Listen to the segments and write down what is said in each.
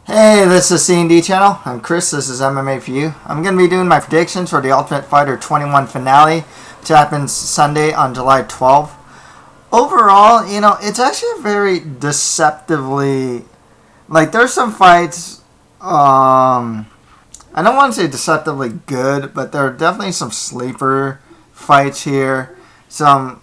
Hey, this is C&D channel. I'm Chris. This is MMA for you. I'm going to be doing my predictions for the Ultimate Fighter 21 finale, which happens Sunday on July 12th. Overall, it's actually a very deceptively, there's some fights, I don't want to say deceptively good, but there are definitely some sleeper fights here. Some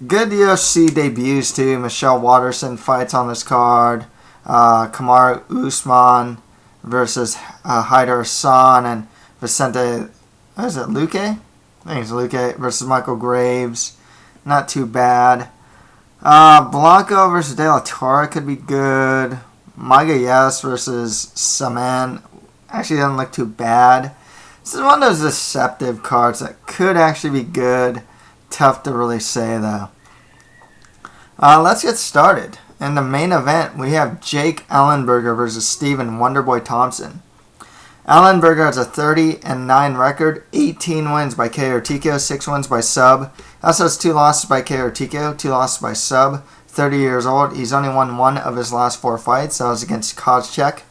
good UFC debuts too. Michelle Waterson fights on this card. Kamaru Usman versus Hayder Hassan and Vicente. What is it, Luque? I think it's Luque versus Michael Graves. Not too bad. Blanco versus De La Torre could be good. Magalhaes versus Samman actually doesn't look too bad. This is one of those deceptive cards that could actually be good. Tough to really say though. Let's get started. In the main event, we have Jake Ellenberger versus Stephen Wonderboy Thompson. Ellenberger has a 30-9 record, 18 wins by KO or TKO, 6 wins by sub. He also has 2 losses by KO or TKO, 2 losses by sub. 30 years old. He's only won 1 of his last 4 fights. That was against Kozchek.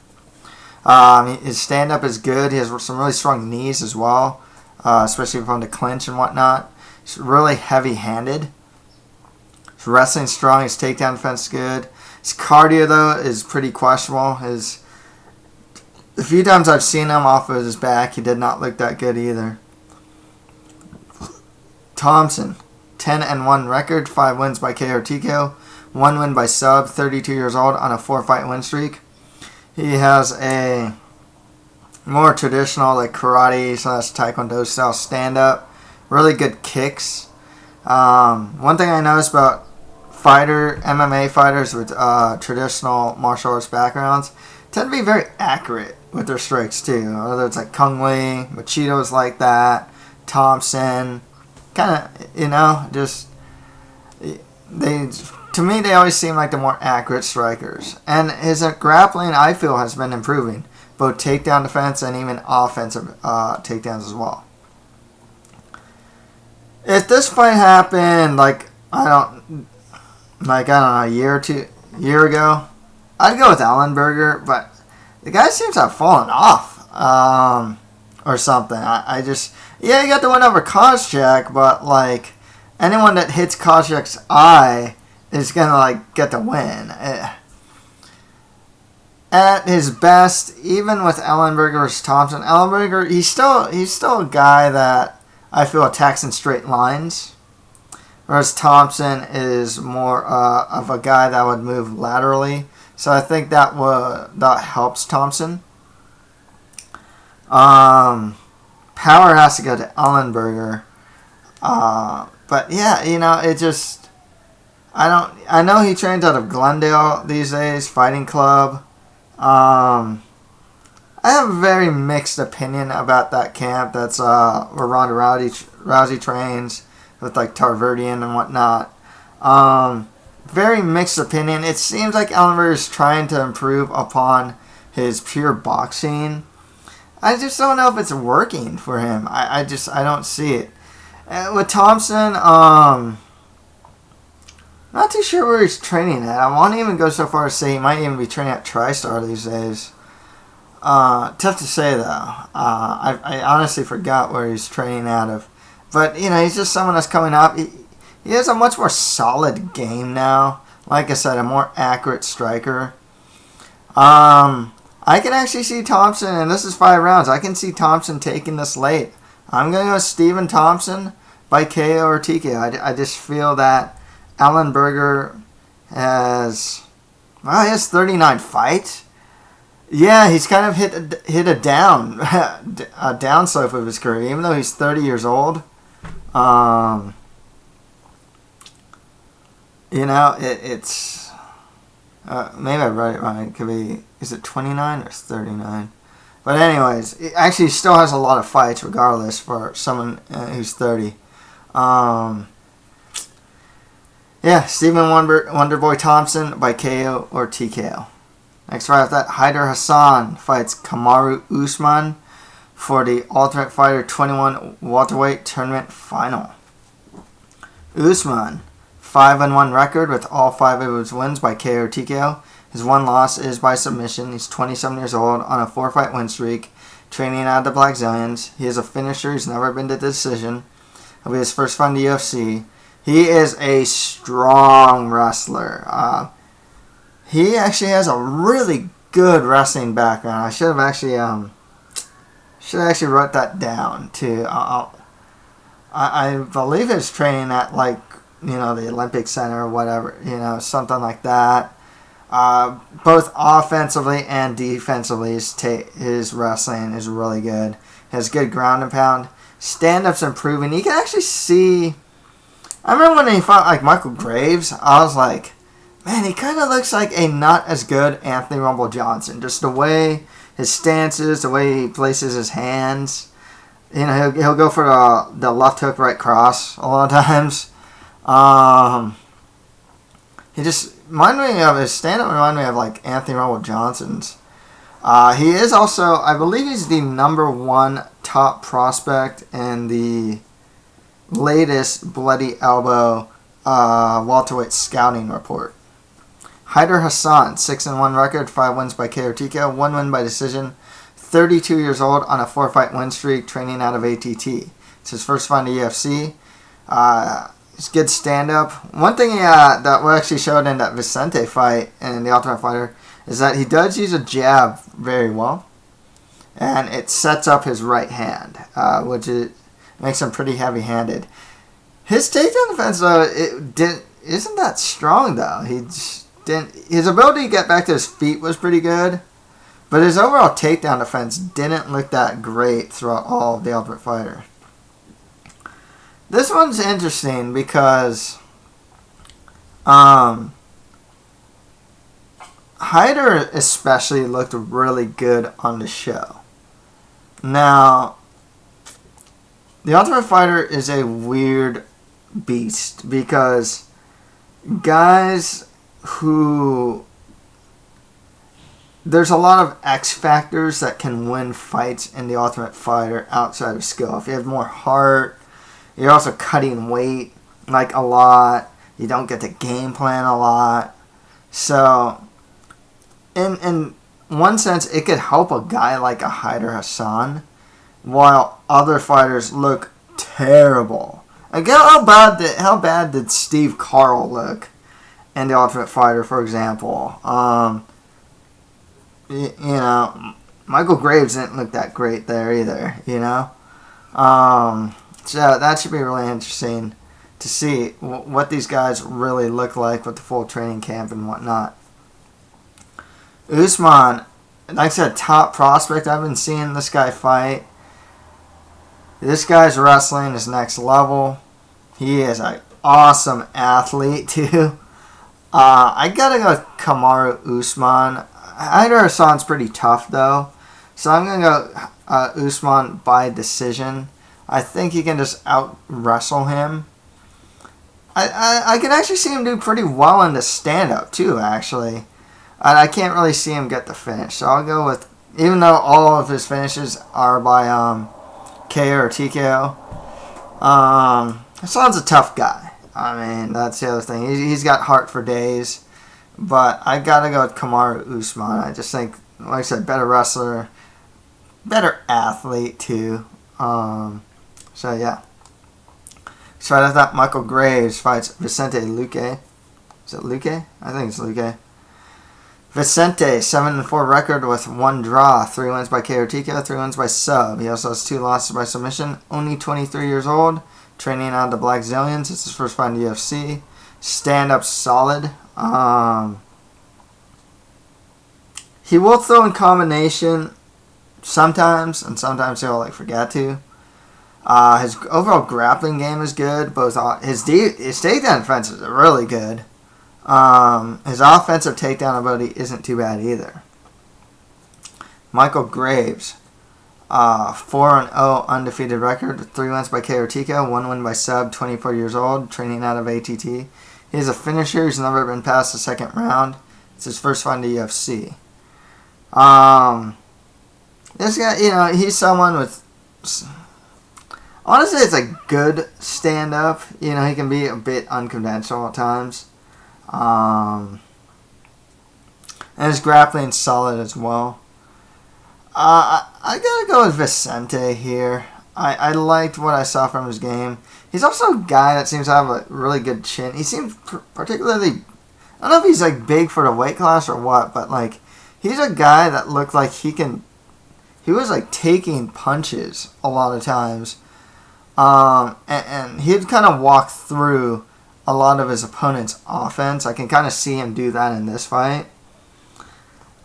His stand-up is good. He has some really strong knees as well, especially from the clinch and whatnot. He's really heavy-handed. His wrestling's strong. His takedown defense is good. His cardio, though, is pretty questionable. The few times I've seen him off of his back, he did not look that good either. Thompson, 10-1 record, 5 wins by KO or TKO, 1 win by sub, 32 years old on a 4-fight win streak. He has a more traditional karate / taekwondo style stand-up. Really good kicks. One thing I noticed about MMA fighters with traditional martial arts backgrounds tend to be very accurate with their strikes too. Whether it's Kung Lee, Machido's like that, Thompson, kind of, to me they always seem like the more accurate strikers. And his grappling, I feel, has been improving, both takedown defense and even offensive takedowns as well. If this fight happened a year ago, I'd go with Ellenberger, but the guy seems to have fallen off, or something. He got the win over Kozchek, but anyone that hits Kozchek's eye is gonna get the win. At his best, even with Ellenberger versus Thompson, Ellenberger he's still a guy that I feel attacks in straight lines, whereas Thompson is more of a guy that would move laterally. So I think that helps Thompson. Power has to go to Ellenberger, but yeah, it just I know he trains out of Glendale these days, Fighting Club. I have a very mixed opinion about that camp. That's where Ronda Rousey trains with Tarverdian and whatnot. Very mixed opinion. It seems like Ellenberger is trying to improve upon his pure boxing. I just don't know if it's working for him. I don't see it. With Thompson, not too sure where he's training at. I won't even go so far as to say he might even be training at TriStar these days. Tough to say though. I honestly forgot where he's training out of. But, he's just someone that's coming up. He has a much more solid game now. Like I said, a more accurate striker. I can actually see Thompson, and this is 5 rounds, I can see Thompson taking this late. I'm going to go with Stephen Thompson by KO or TKO. I just feel that Ellenberger he has 39 fights. Yeah, he's kind of hit a downslope of his career, even though he's 30 years old. It's maybe I read it wrong. It could be, is it 29 or 39? But anyways, it actually still has a lot of fights regardless for someone who's 30. Stephen Wonderboy Thompson by KO or TKO. Next right after that, Hayder Hassan fights Kamaru Usman for the Ultimate Fighter 21 welterweight tournament final. Usman, 5-1 record with all 5 of his wins by KO or TKO. His one loss is by submission. He's 27 years old on a 4-fight win streak, training out of the Black Zillions. He is a finisher. He's never been to decision. It'll be his first fight in the UFC. He is a strong wrestler. He actually has a really good wrestling background. I should have actually wrote that down too. I believe he's training at the Olympic Center or whatever, something like that. Both offensively and defensively, his wrestling is really good. He has good ground and pound. Stand-up's improving. You can actually see. I remember when he fought Michael Graves, I was like, man, he kind of looks like a not as good Anthony Rumble Johnson. Just the way his stance is, the way he places his hands. He'll go for the left hook, right cross a lot of times. He just reminded me of his stand-up. Reminded me of Anthony Rumble Johnson's. He is also, I believe, he's the #1 top prospect in the latest Bloody Elbow welterweight scouting report. Hayder Hassan, 6-1 record, 5 wins by KO TKO, 1 win by decision. 32 years old on a 4-fight win streak, training out of ATT. It's his first fight in the UFC. He's good stand-up. One thing that we actually showed in that Vicente fight in the Ultimate Fighter is that he does use a jab very well, and it sets up his right hand, which makes him pretty heavy-handed. His takedown defense, though, isn't that strong, though. His ability to get back to his feet was pretty good, but his overall takedown defense didn't look that great throughout all of the Ultimate Fighter. This one's interesting because Hayder especially looked really good on the show. Now, the Ultimate Fighter is a weird beast because guys who... There's a lot of X factors that can win fights in the Ultimate Fighter outside of skill. If you have more heart, you're also cutting weight a lot. You don't get to game plan a lot. So, in one sense, it could help a guy like a Hayder Hassan, while other fighters look terrible. How bad did Steve Carl look in the Ultimate Fighter, for example? Michael Graves didn't look that great there either, So that should be really interesting to see what these guys really look like with the full training camp and whatnot. Usman, like I said, top prospect. I've been seeing this guy fight. This guy's wrestling is next level. He is an awesome athlete, too. I gotta go with Kamaru Usman. Hayder Hassan's pretty tough, though. So I'm going to go Usman by decision. I think he can just out-wrestle him. I can actually see him do pretty well in the stand-up, too, actually. And I can't really see him get the finish. So I'll go with, even though all of his finishes are by KO or TKO, Hassan's a tough guy. I mean, that's the other thing. He's got heart for days. But I got to go with Kamaru Usman. I just think, like I said, better wrestler, better athlete, too. So, yeah. So, right after that, Michael Graves fights Vicente Luque. Is it Luque? I think it's Luque. Vicente, 7-4 record with 1 draw, 3 wins by KO TKO, 3 wins by sub. He also has 2 losses by submission. Only 23 years old. Training out of the Black Zillions. It's his first fight in the UFC. Stand-up solid. He will throw in combination sometimes, and sometimes he'll forget to. His overall grappling game is good. Both his takedown defense is really good. His offensive takedown ability isn't too bad either. Michael Graves, 4-0 undefeated record, 3 wins by KO TKO, 1 win by sub, 24 years old, training out of ATT. He's a finisher. He's never been past the second round. It's his first fight in the UFC. This guy, he's someone with... Honestly, it's a good stand-up. He can be a bit unconventional at times. and his grappling's solid as well. I gotta go with Vicente here. I liked what I saw from his game. He's also a guy that seems to have a really good chin. He seems particularly, I don't know if he's like big for the weight class or what, but like he's a guy that looked like he was like taking punches a lot of times. And he'd kind of walk through a lot of his opponent's offense. I can kind of see him do that in this fight.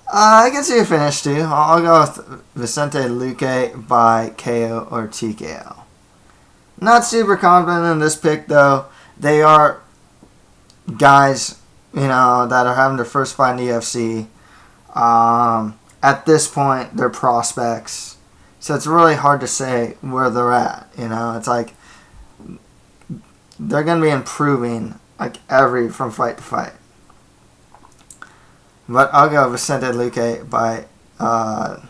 I can see a finish too. I'll go with Vicente Luque by KO or TKO. Not super confident in this pick though. They are guys, that are having their first fight in the UFC. At this point, they're prospects. So it's really hard to say where they're at. It's like they're going to be improving like from fight to fight. But I'll go Vicente Luque by KO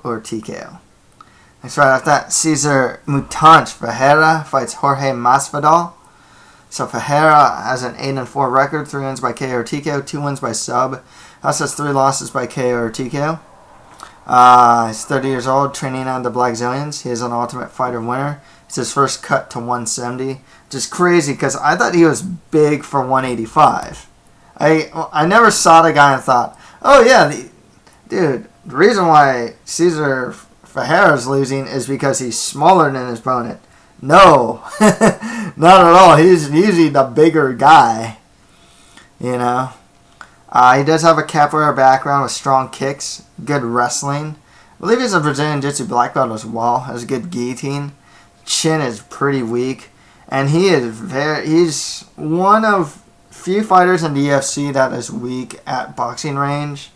or TKO. Next right after that, Cezar Ferreira fights Jorge Masvidal. So Ferreira has an 8-4 record, 3 wins by KO or TKO, 2 wins by sub. Also has 3 losses by KO or TKO. He's 30 years old, training on the Black Zillions. He is an Ultimate Fighter winner. It's his first cut to 170, which is crazy because I thought he was big for 185. I never saw the guy and thought, oh yeah, the reason why Cezar Ferreira's losing is because he's smaller than his opponent. No, not at all. He's usually the bigger guy, He does have a capoeira background with strong kicks, good wrestling. I believe he's a Brazilian Jiu-Jitsu black belt as well. Has a good guillotine. Chin is pretty weak, and he's one of few fighters in the UFC that is weak at boxing range.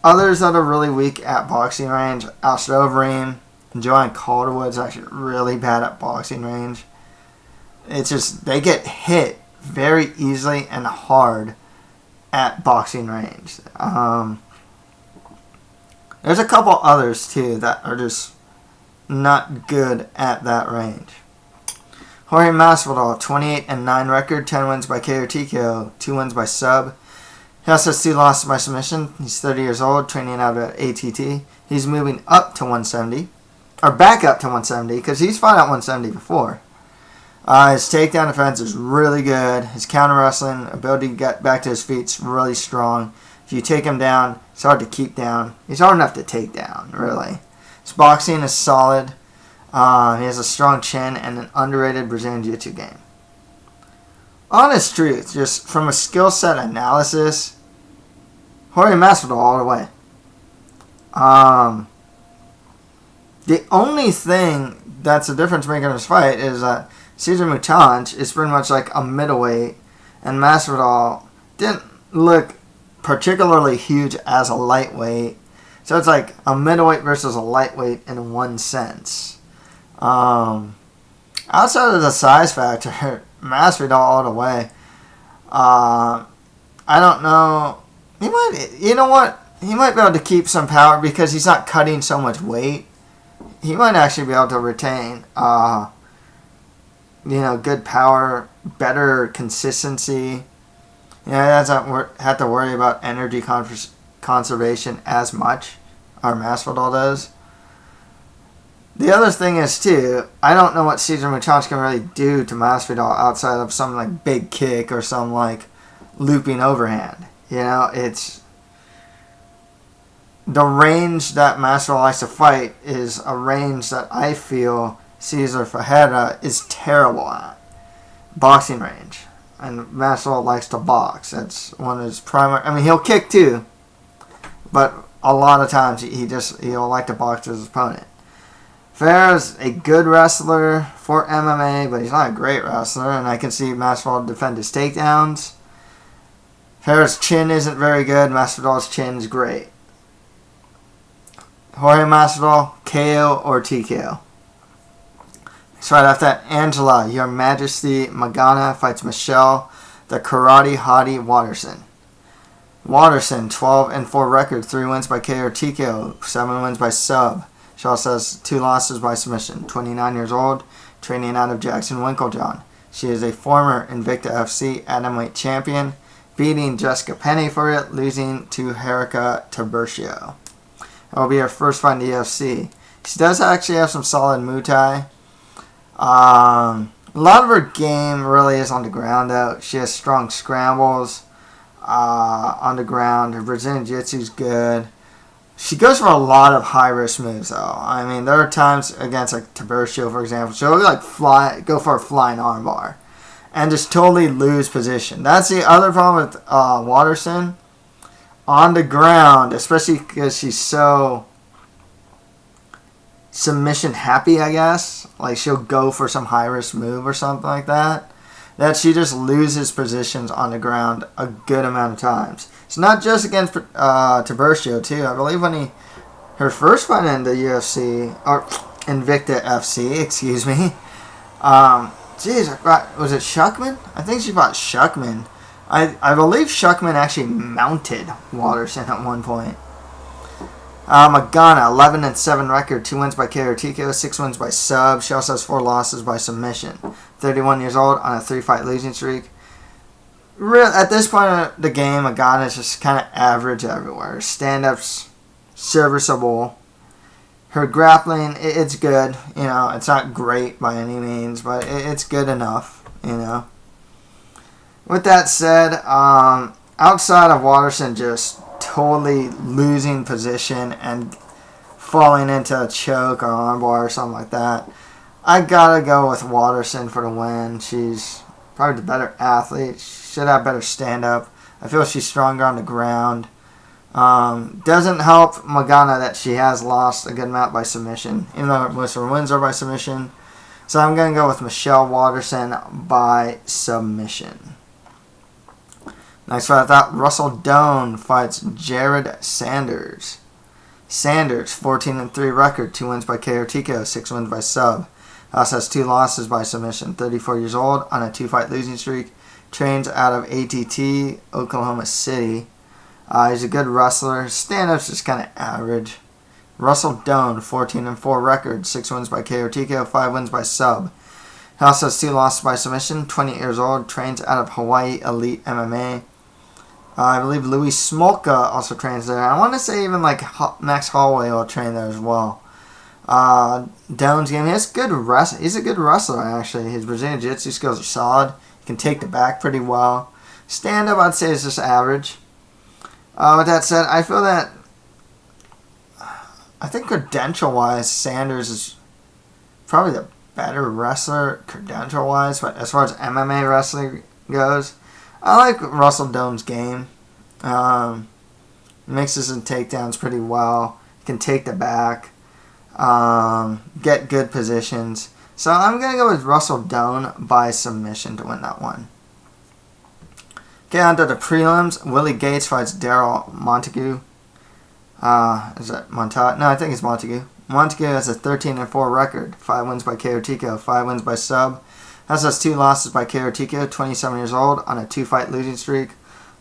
Others that are really weak at boxing range, Alistair Overeem and Joanne Calderwood's actually really bad at boxing range. It's just they get hit very easily and hard at boxing range. There's a couple others too that are just not good at that range. Jorge Masvidal, 28-9 record, 10 wins by KO or TKO, 2 wins by sub. He also has 2 losses by submission. He's 30 years old, training out at ATT. He's moving up to 170, or back up to 170, because he's fought at 170 before. His takedown defense is really good. His counter wrestling ability to get back to his feet is really strong. If you take him down, it's hard to keep down. He's hard enough to take down, really. His boxing is solid. He has a strong chin and an underrated Brazilian Jiu-Jitsu game. Honest truth, just from a skill set analysis, Jorge Masvidal all the way. The only thing that's a difference maker in this fight is that Cezar Mutanch is pretty much like a middleweight, and Masvidal didn't look particularly huge as a lightweight. So it's like a middleweight versus a lightweight in one sense. Outside of the size factor, Masvidal all the way. I don't know. He might. You know what? He might be able to keep some power because he's not cutting so much weight. He might actually be able to retain, good power, better consistency. He doesn't have to worry about energy conservation as much. Our Masvidal does. The other thing is, too, I don't know what Cezar Mutanch can really do to Masvidal outside of some, like, big kick or some, like, looping overhand. It's... The range that Masvidal likes to fight is a range that I feel Cezar Ferreira is terrible at. Boxing range. And Masvidal likes to box. That's one of his primary... I mean, he'll kick, too. But a lot of times, he'll like to box his opponent. Ferreira's a good wrestler for MMA, but he's not a great wrestler, and I can see Masvidal defend his takedowns. Ferreira's chin isn't very good. Masvidal's chin is great. Jorge Masvidal, KO or TKO. So right after that, Angela, Your Majesty Magana fights Michelle, the Karate Hottie Waterson. Waterson, 12-4 record, 3 wins by KO or TKO, 7 wins by sub. She also has 2 losses by submission. 29 years old, training out of Jackson Winklejohn. She is a former Invicta FC Atomweight champion, beating Jessica Penny for it, losing to Erica Tabercio. That will be her first fight in the UFC. She does actually have some solid Muay Thai. A lot of her game really is on the ground, though. She has strong scrambles on the ground. Her Brazilian Jiu-Jitsu is good. She goes for a lot of high-risk moves, though. I mean, there are times against, like, Tabercio, for example, she'll, like, go for a flying armbar and just totally lose position. That's the other problem with Waterson. On the ground, especially because she's so submission happy, I guess. Like, she'll go for some high-risk move or something like that. That she just loses positions on the ground a good amount of times. It's not just against Tabercio, too. I believe when her first fight in the UFC, or Invicta FC, excuse me. Was it Shuckman? I think she fought Shuckman. I believe Shuckman actually mounted Waterson at one point. Magana, 11-7 record, 2 wins by KO or TKO, 6 wins by sub. She also has 4 losses by submission. 31 years old on a 3-fight losing streak. At this point of the game, Magana is just kind of average everywhere. Stand-ups, serviceable. Her grappling, it's good. You know, it's not great by any means, but it's good enough, you know. With that said, outside of Waterson just totally losing position and falling into a choke or armbar or something like that, I gotta go with Waterson for the win. She's probably the better athlete. She should have better stand-up. I feel she's stronger on the ground. Doesn't help Magana that she has lost a good amount by submission, even though most of her wins are by submission. So I'm going to go with Michelle Waterson by submission. Next fight, I thought Russell Doane fights Jerrod Sanders. Sanders, 14-3 record, 2 wins by KO or TKO, 6 wins by sub. Also has 2 losses by submission. 34 years old on a 2-fight losing streak. Trains out of ATT, Oklahoma City. He's a good wrestler. His stand-up's just kind of average. Russell Doane, 14-4 record, 6 wins by KO or TKO, 5 wins by sub. He also has 2 losses by submission. 20 years old, trains out of Hawaii Elite MMA. I believe Louis Smolka also trains there. I want to say even like Max Holloway will train there as well. Doane's game, he's a good wrestler, actually. His Brazilian Jiu-Jitsu skills are solid. He can take the back pretty well. Stand-up, I'd say, is just average. With that said, I feel that I think credential-wise, Sanders is probably the better wrestler credential-wise, but as far as MMA wrestling goes, I like Russell Doane's game. Mixes and takedowns pretty well. Can take the back. Get good positions. So I'm going to go with Russell Doane by submission to win that one. Okay, on to the prelims. Willie Gates fights Darrell Montague. Is that Montague? No, I think it's Montague. Montague has a 13-4 record. 5 wins by KO TKO, 5 wins by sub. Has 2 losses by KO TKO, 27 years old on a 2-fight losing streak.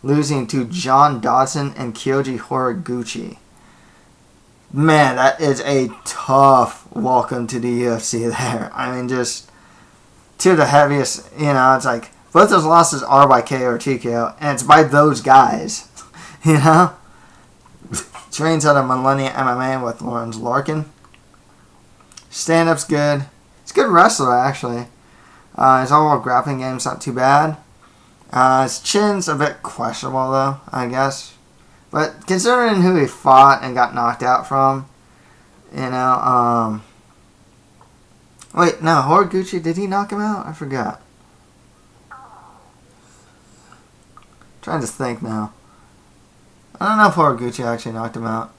Losing to John Dodson and Kyoji Horiguchi. Man, that is a tough welcome to the UFC there. I mean, just 2 of the heaviest, it's like, both those losses are by KO or TKO, and it's by those guys, Trains out of Millennium MMA with Lawrence Larkin. Stand-up's good. He's a good wrestler, actually. His overall grappling game's not too bad. His chin's a bit questionable, though, I guess. But considering who he fought and got knocked out from, wait, no, Horiguchi, did he knock him out? I forgot. Trying to think now. I don't know if Horiguchi actually knocked him out.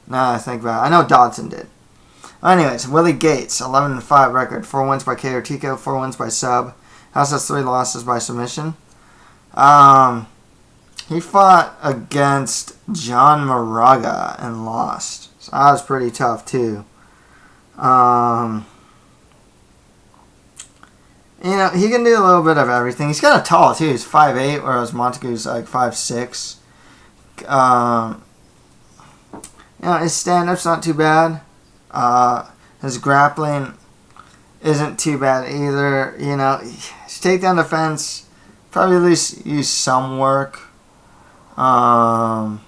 Now I think about it. I know Dodson did. Anyways, Willie Gates, 11-5 record, 4 wins by KO or TKO, 4 wins by sub. House has 3 losses by submission. He fought against John Moraga and lost. So that was pretty tough too. He can do a little bit of everything. He's kind of tall too. He's 5'8", whereas Montague's like 5'6". His stand-up's not too bad. His grappling isn't too bad either. His takedown defense probably at least use some work. So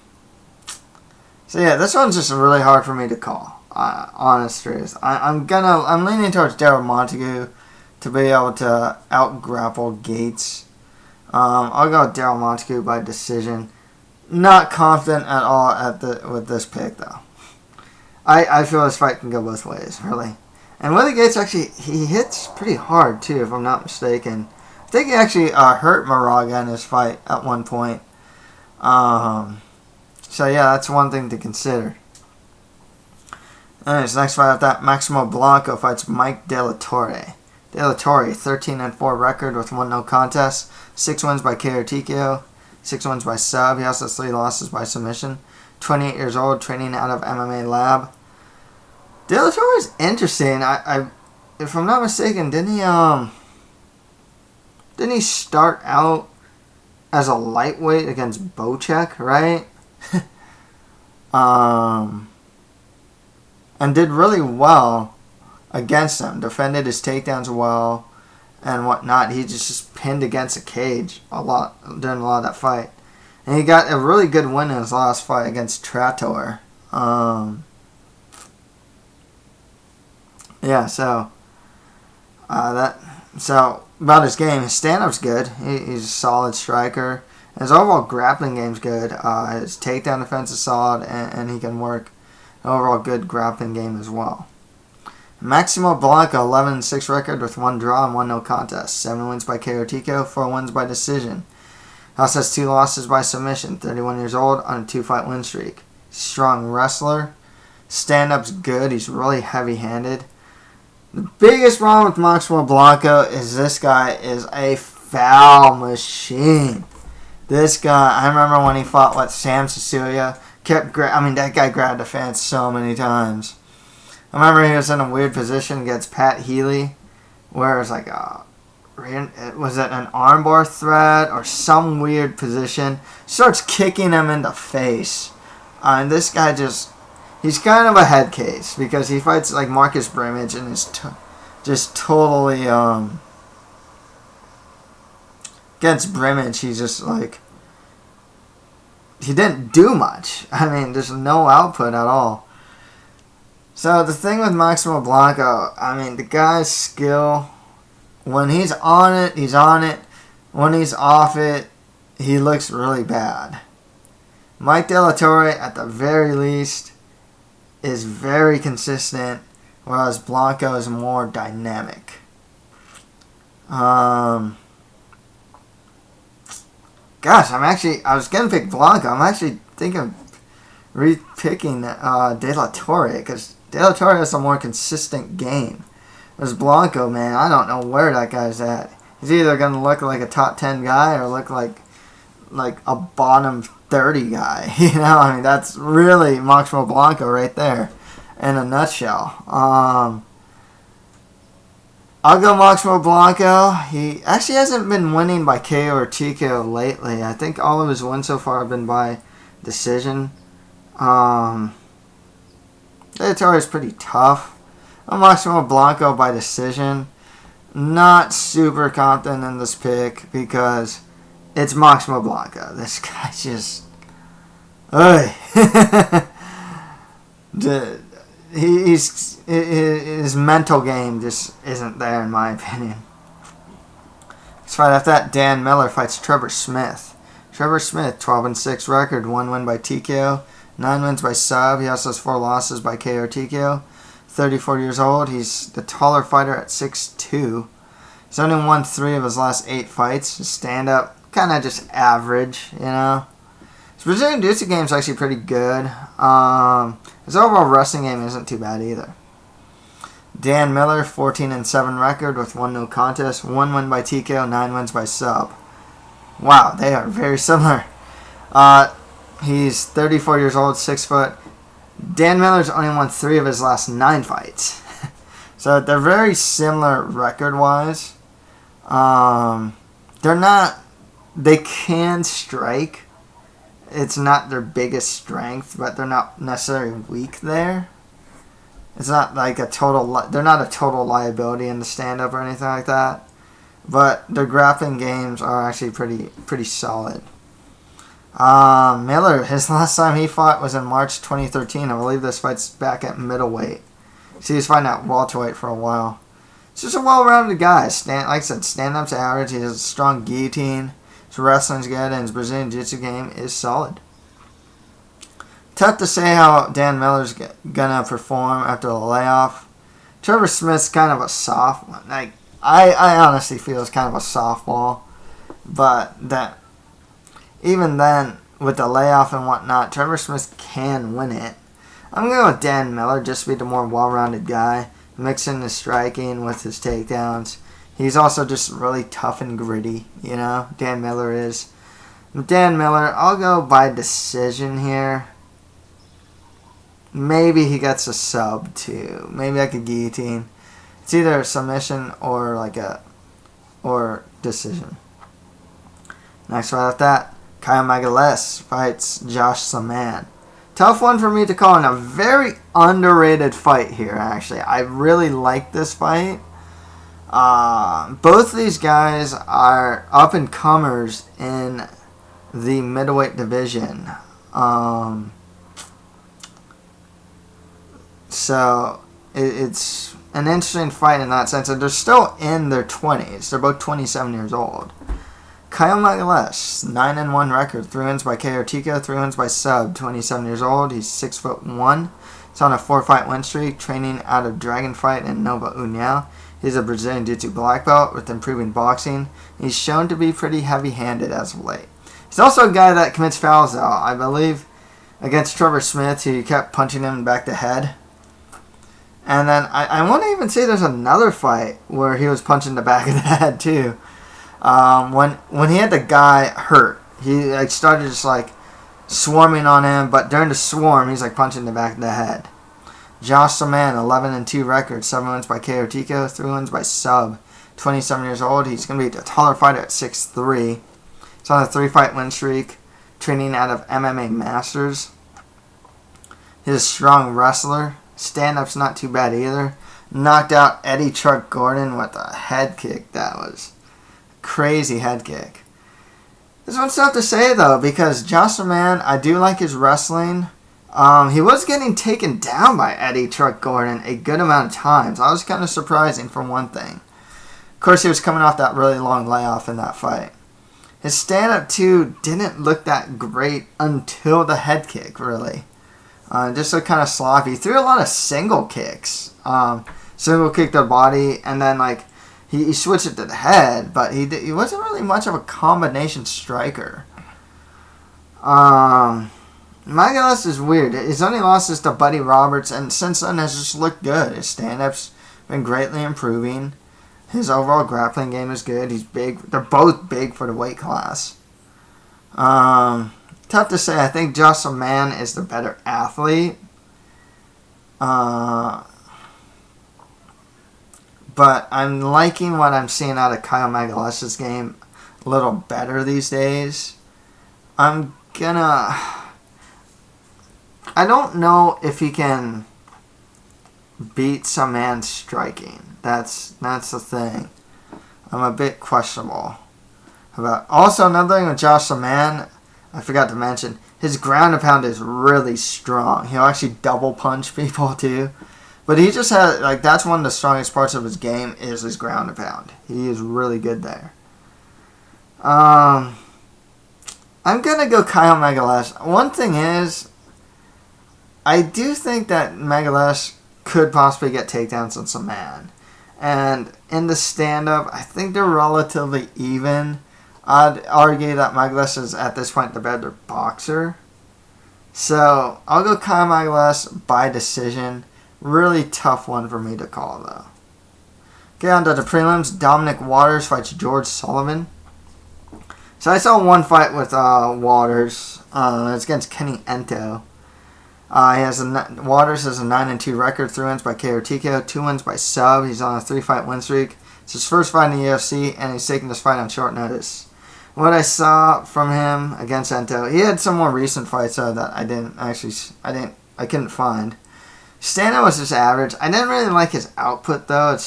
yeah, this one's just really hard for me to call. Honest truth. I'm leaning towards Darrell Montague to be able to out-grapple Gates. I'll go with Darrell Montague by decision. Not confident at all with this pick, though. I feel this fight can go both ways, really. And Willie Gates, actually, he hits pretty hard, too, if I'm not mistaken. I think he actually hurt Moraga in his fight at one point. So, yeah, that's one thing to consider. Anyways, next fight after that, Maximo Blanco fights Mike De La Torre. De La Torre, 13-4 record with 1 no contest, 6 wins by KO TKO, 6 wins by sub. He also has 3 losses by submission. 28 years old, training out of MMA Lab. De La Torre is interesting. If I'm not mistaken, didn't he start out as a lightweight against Bocek, right? And did really well against him. Defended his takedowns well and whatnot. He just pinned against a cage a lot during a lot of that fight. And he got a really good win in his last fight against Trevor. Yeah, so about his game, his stand-up's good. He's a solid striker. His overall grappling game's good. His takedown defense is solid, and he can work an overall good grappling game as well. Maximo Blanco, 11-6 record with 1 draw and 1 no contest. 7 wins by KO TKO, 4 wins by decision. He also has 2 losses by submission. 31 years old on a 2-fight win streak. Strong wrestler. Stand-up's good. He's really heavy-handed. The biggest problem with Maximo Blanco is this guy is a foul machine. This guy, I remember when he fought with Sam Cecilia, that guy grabbed the fence so many times. I remember he was in a weird position against Pat Healy, where it was like was it an armbar threat or some weird position? Starts kicking him in the face. And this guy he's kind of a head case because he fights like Marcus Brimage and is just totally against Brimage. He's just like he didn't do much. I mean, there's no output at all. So the thing with Maximo Blanco, I mean, the guy's skill, when he's on it, he's on it. When he's off it, he looks really bad. Mike De La Torre, at the very least, is very consistent, whereas Blanco is more dynamic. Gosh, I was going to pick Blanco. I'm actually thinking of re-picking De La Torre, because De La Torre has a more consistent game. Whereas Blanco, man, I don't know where that guy's at. He's either going to look like a top 10 guy or look like a bottom 30 guy. You know, I mean, that's really Maximo Blanco right there in a nutshell. I'll go Maximo Blanco. He actually hasn't been winning by KO or TKO lately. I think all of his wins so far have been by decision. De La Torre is pretty tough. Maximo Blanco by decision. Not super confident in this pick because it's Maximo Blanco. This guy just... his mental game just isn't there, in my opinion. Let's fight after that. Dan Miller fights Trevor Smith. Trevor Smith, 12-6 record, 1 win by TKO, 9 wins by sub. He also has 4 losses by KO TKO. 34 years old. He's the taller fighter at 6'2". He's only won 3 of his last 8 fights. His stand-up, kind of just average, you know. His Brazilian Jiu-Jitsu game is actually pretty good. His overall wrestling game isn't too bad either. Dan Miller, 14-7 record with 1 no contest, 1 win by TKO, 9 wins by sub. Wow, they are very similar. He's 34 years old, 6 foot. Dan Miller's only won 3 of his last 9 fights. So they're very similar record-wise. They can strike. It's not their biggest strength, but they're not necessarily weak there. It's not like they're not a total liability in the stand-up or anything like that. But their grappling games are actually pretty solid. Miller, his last time he fought was in March 2013. I believe this fight's back at middleweight. So he was fighting at welterweight for a while. He's just a well-rounded guy. Like I said, stand-up's average. He has a strong guillotine. His wrestling's good, and his Brazilian Jiu-Jitsu game is solid. Tough to say how Dan Miller's gonna perform after the layoff. Trevor Smith's kind of a soft one. Like I honestly feel it's kind of a softball, but that even then with the layoff and whatnot, Trevor Smith can win it. I'm going to go with Dan Miller just to be the more well-rounded guy, mixing his striking with his takedowns. He's also just really tough and gritty, you know, Dan Miller is. Dan Miller, I'll go by decision here. Maybe he gets a sub too. Maybe like a guillotine. It's either a submission or decision. Next right after that, Caio Magalhaes fights Josh Samman. Tough one for me to call, in a very underrated fight here, actually. I really like this fight. Both of these guys are up-and-comers in the middleweight division. So, it's an interesting fight in that sense. And they're still in their 20s. They're both 27 years old. Caio Magalhaes, 9-1 record, 3 wins by KO TKO, 3 wins by sub, 27 years old, he's 6'1". He's on a 4-fight win streak, training out of Dragon Fight in Nova União. He's a Brazilian Jiu-Jitsu black belt with improving boxing. He's shown to be pretty heavy-handed as of late. He's also a guy that commits fouls, though. I believe against Trevor Smith, he kept punching him back to head. And then I want to even say there's another fight where he was punching the back of the head, too. When he had the guy hurt, he started just swarming on him, but during the swarm, he's punching the back of the head. Josh Samman, 11-2 record, 7 wins by KO TKO, 3 wins by sub, 27 years old. He's going to be a taller fighter at 6'3". He's on a 3-fight win streak, training out of MMA Masters. He's a strong wrestler. Stand-up's not too bad either. Knocked out Eddie Chuck Gordon with a head kick. That was crazy head kick. This one's tough to say though, because Josh Samman, I do like his wrestling. He was getting taken down by Eddie Truck Gordon a good amount of times. I was kind of surprising for one thing. Of course, he was coming off that really long layoff in that fight. His stand-up too didn't look that great until the head kick, really. Just looked kind of sloppy. He threw a lot of single kicks. Single kick to the body, and then he switched it to the head, but he wasn't really much of a combination striker. Magalhaes is weird. His only loss is to Buddy Roberts, and since then has just looked good. His stand-up's been greatly improving. His overall grappling game is good. He's big. They're both big for the weight class. Tough to say. I think Josh Samman is the better athlete. But I'm liking what I'm seeing out of Caio Magalhaes' game a little better these days. I don't know if he can beat Samman's striking. That's the thing. I'm a bit questionable about. Also, another thing with Josh Samman, I forgot to mention, his ground and pound is really strong. He'll actually double punch people too. But he just has, that's one of the strongest parts of his game is his ground and pound. He is really good there. I'm going to go Caio Magalhaes. One thing is, I do think that Magalhaes could possibly get takedowns on Samman. And in the stand-up, I think they're relatively even. I'd argue that Magalhaes is, at this point, the better boxer. So, I'll go Caio Magalhaes by decision. Really tough one for me to call, though. Okay, on to the prelims. Dominic Waters fights George Sullivan. So I saw one fight with Waters. It's against Kenny Ento. Waters has a 9-2 record, 3 wins by KO TKO, 2 wins by sub. He's on a 3-fight win streak. It's his first fight in the UFC, and he's taking this fight on short notice. What I saw from him against Ento, he had some more recent fights that I couldn't find. Stand-up was just average. I didn't really like his output though. He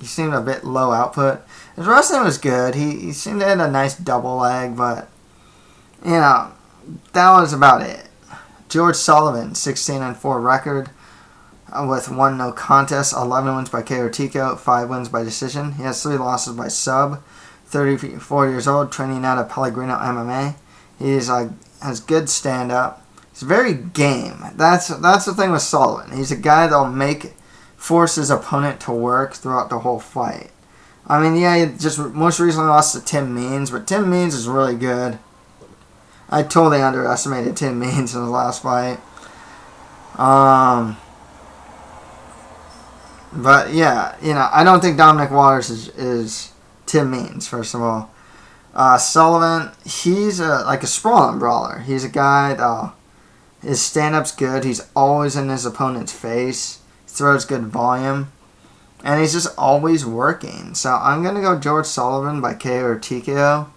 seemed a bit low output. His wrestling was good. He seemed to have a nice double leg, but that was about it. George Sullivan, 16-4 record with 1 no contest, 11 wins by KO or TKO, 5 wins by decision. He has 3 losses by sub. 34 years old, training out of Pellegrino MMA. He's has good stand-up. He's very game. That's the thing with Sullivan. He's a guy that'll force his opponent to work throughout the whole fight. I mean, yeah, he just most recently lost to Tim Means, but Tim Means is really good. I totally underestimated Tim Means in the last fight. But yeah, I don't think Dominic Waters is Tim Means, first of all. Sullivan, he's like a sprawling brawler. He's a guy that his stand-up's good. He's always in his opponent's face. He throws good volume. And he's just always working. So I'm going to go George Sullivan by KO or TKO.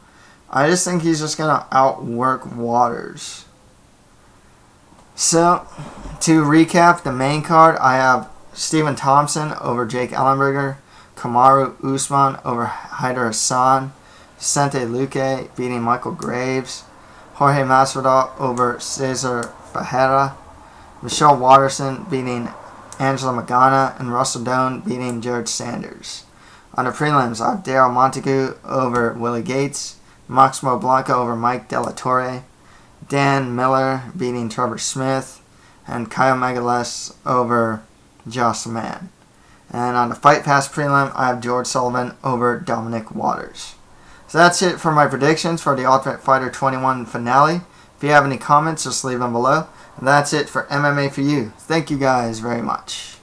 I just think he's just going to outwork Waters. So, to recap the main card, I have Stephen Thompson over Jake Ellenberger. Kamaru Usman over Hayder Hassan. Vicente Luque beating Michael Graves. Jorge Masvidal over Cezar Ferreira. Michelle Waterson beating Angela Magana, and Russell Doane beating Jerrod Sanders. On the prelims, I have Darrell Montague over Willie Gates, Maximo Blanco over Mike De La Torre, Dan Miller beating Trevor Smith, and Caio Magalhaes over Samman. And on the Fight Pass prelim, I have George Sullivan over Dominic Waters. So that's it for my predictions for the Ultimate Fighter 21 finale. If you have any comments, just leave them below. And that's it for MMA for You. Thank you guys very much.